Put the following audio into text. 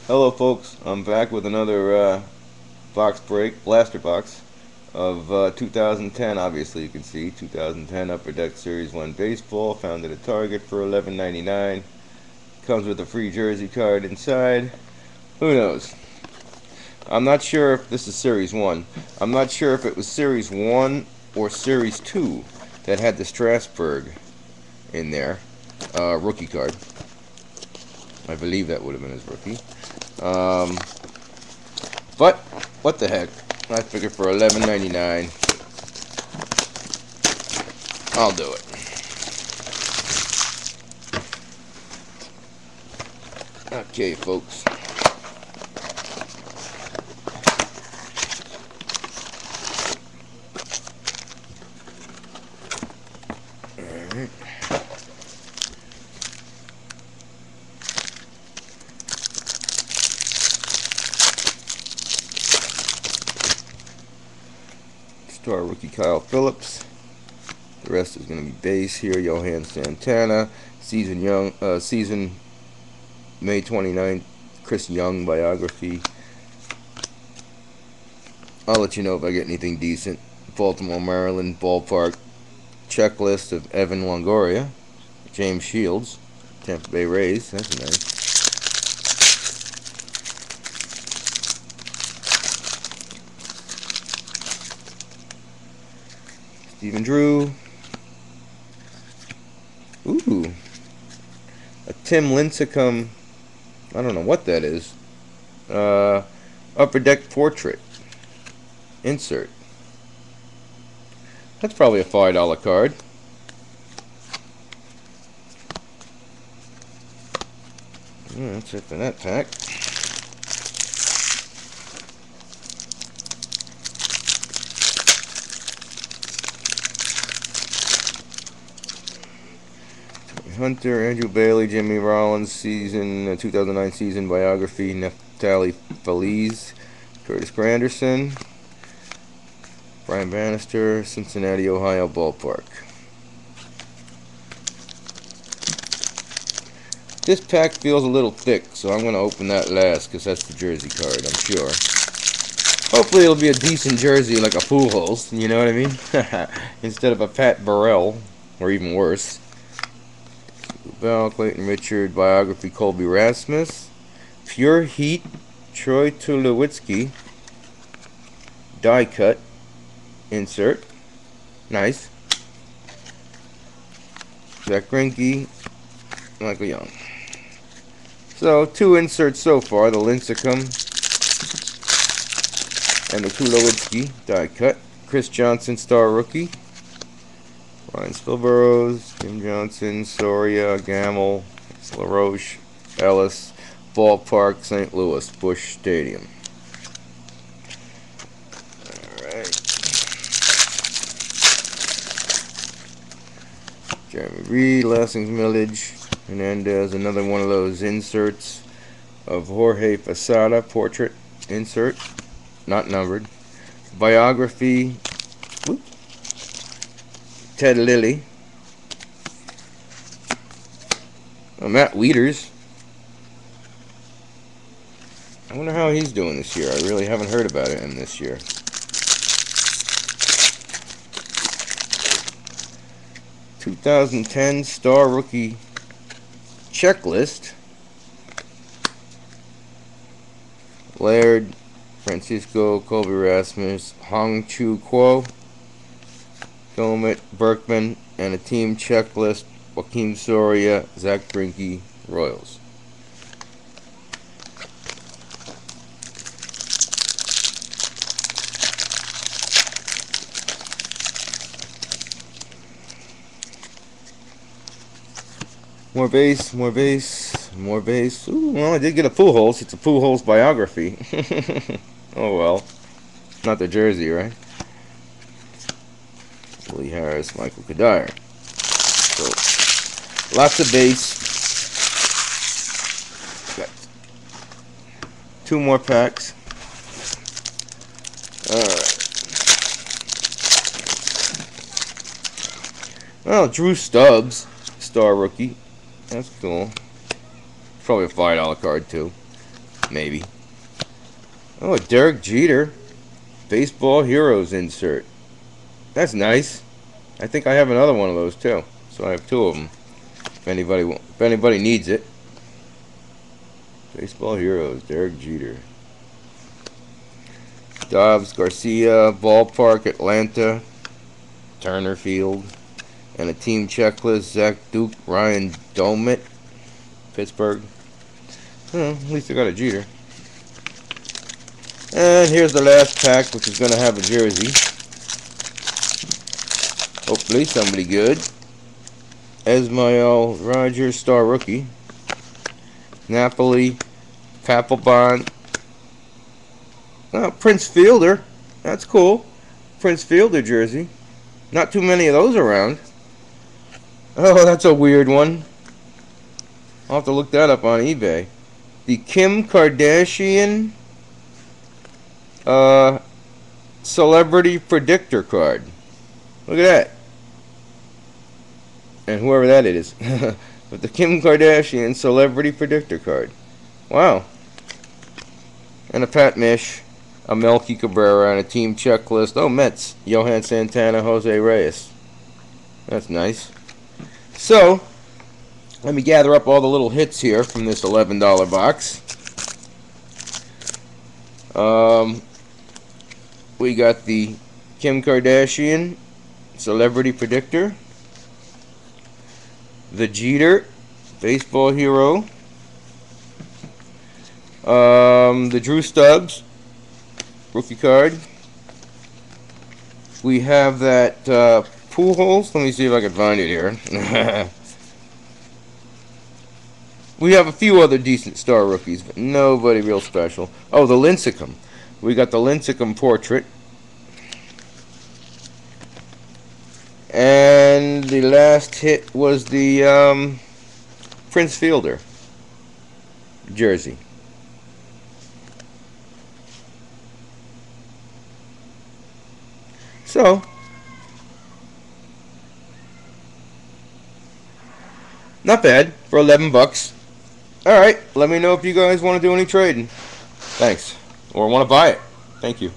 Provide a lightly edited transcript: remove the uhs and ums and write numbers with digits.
Hello folks, I'm back with another box break, blaster box of 2010. Obviously you can see 2010 Upper Deck Series 1 baseball, found at a Target for $11.99. Comes with a free jersey card inside. Who knows? I'm not sure if this is Series 1. I'm not sure if it was Series 1 or Series 2 that had the Strasburg in there. Rookie card. I believe that would have been his rookie. But what the heck? I figured for $11.99, I'll do it. Okay, folks. Alright. Star rookie Kyle Phillips. The rest is going to be base here. Johan Santana. Season May 29th. Chris Young biography. I'll let you know if I get anything decent. Baltimore, Maryland ballpark checklist of Evan Longoria. James Shields. Tampa Bay Rays. That's nice. Stephen Drew. Ooh. A Tim Lincecum. I don't know what that is. Upper Deck portrait. Insert. That's probably a $5 card. That's it for that pack. Hunter, Andrew Bailey, Jimmy Rollins, 2009 season biography, Neftali Feliz, Curtis Granderson, Brian Bannister, Cincinnati, Ohio ballpark. This pack feels a little thick, so I'm going to open that last because that's the jersey card, I'm sure. Hopefully it'll be a decent jersey like a Pujols, you know what I mean? Instead of a Pat Burrell, or even worse. Bell, Clayton Richard, biography, Colby Rasmus, Pure Heat, Troy Tulowitzki, die cut, insert, nice. Zach Greinke, Michael Young. So 2 inserts so far: the lincecum and the Tulowitzki die cut. Chris Johnson, star rookie. Ryan Spilburrows, Jim Johnson, Soria, Gamble, LaRoche, Ellis, ballpark, St. Louis, Busch Stadium. Alright. Jeremy Reed, Lassings Millage, Hernandez, another one of those inserts of Jorge Posada, portrait insert, not numbered. Biography, Ted Lilly. Matt Wieters. I wonder how he's doing this year. I really haven't heard about him this year. (2010) Star Rookie Checklist. Laird, Francisco, Colby Rasmus, Hong Chu Kuo, Gomit, Berkman, and a team checklist: Joaquin Soria, Zach Greinke, Royals. More base, more base, more base. Ooh, well, I did get a Pujols. It's a Pujols biography. Oh well. Not the jersey, right? Willie Harris, Michael Kadire. So, lots of base. Got 2 more packs. Alright. Well, Drew Stubbs, star rookie. That's cool. Probably a $5 card too. maybe. Oh, a Derek Jeter Baseball Heroes insert. That's nice. I think I have another one of those too. So I have two of them. If anybody needs it. Baseball Heroes, Derek Jeter. Stubbs, Garcia, Ballpark, Atlanta, Turner Field, and a team checklist, Zach Duke, Ryan Domit, Pittsburgh. At least I got a Jeter. And here's the last pack, which is going to have a jersey. Hopefully somebody good. Esmael Rogers, star rookie. Napoli, Papelbon. Oh, Prince Fielder. That's cool. Prince Fielder jersey. Not too many of those around. Oh, that's a weird one. I'll have to look that up on eBay. The Kim Kardashian Celebrity Predictor card. Look at that. And whoever that is. But the Kim Kardashian Celebrity Predictor card. Wow. And a Pat Mish, a Melky Cabrera, and a team checklist. Oh, Mets. Johan Santana, Jose Reyes. That's nice. So, let me gather up all the little hits here from this $11 box. We got the Kim Kardashian Celebrity Predictor. The Jeter Baseball Hero. The Drew Stubbs rookie card. We have that pujols. Let me see if I can find it here. We have a few other decent star rookies, but nobody real special. Oh, the lincecum. We got the lincecum portrait. And the last hit was the Prince Fielder jersey. So, not bad for 11 bucks. Alright, let me know if you guys want to do any trading. Thanks. Or want to buy it. Thank you.